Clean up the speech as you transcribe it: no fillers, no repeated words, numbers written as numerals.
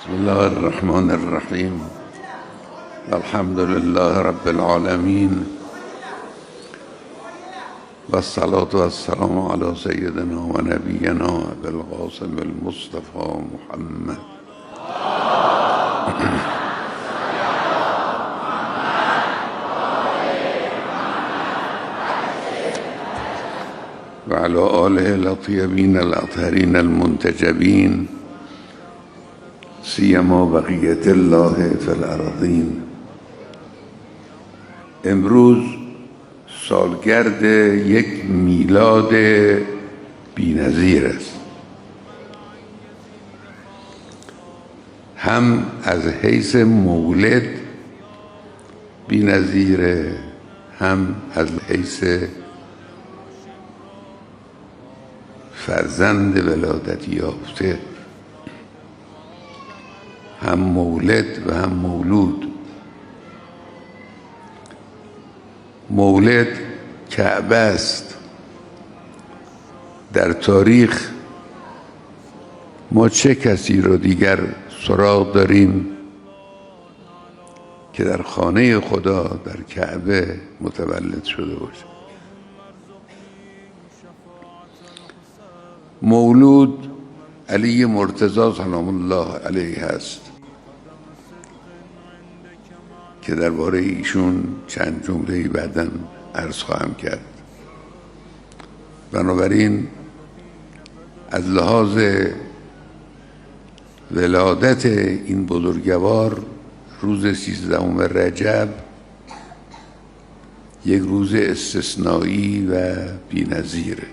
بسم الله الرحمن الرحیم. الحمد لله رب العالمین و الصلاة و السلام علی سیدنا و نبینا ابی القاسم المصطفى محمد و علی آله الاطیبین الاطهرین المنتجبین سیما بقیت الله فی الارضین. امروز سالگرد یک میلاد بی‌نظیر است، هم از حیث مولد بی‌نظیره، هم از حیث فرزند ولادت یافته، هم مولد و هم مولود. مولد کعبه است. در تاریخ ما چه کسی رو دیگر سراغ داریم که در خانه خدا در کعبه متولد شده باشه؟ مولود علی مرتضی سلام الله علیه است که درباره ایشون چند جمله بعداً عرض خواهم کرد. بنابراین از لحاظ ولادت این بزرگوار روز 13 رجب یک روز استثنایی و بی‌نظیره.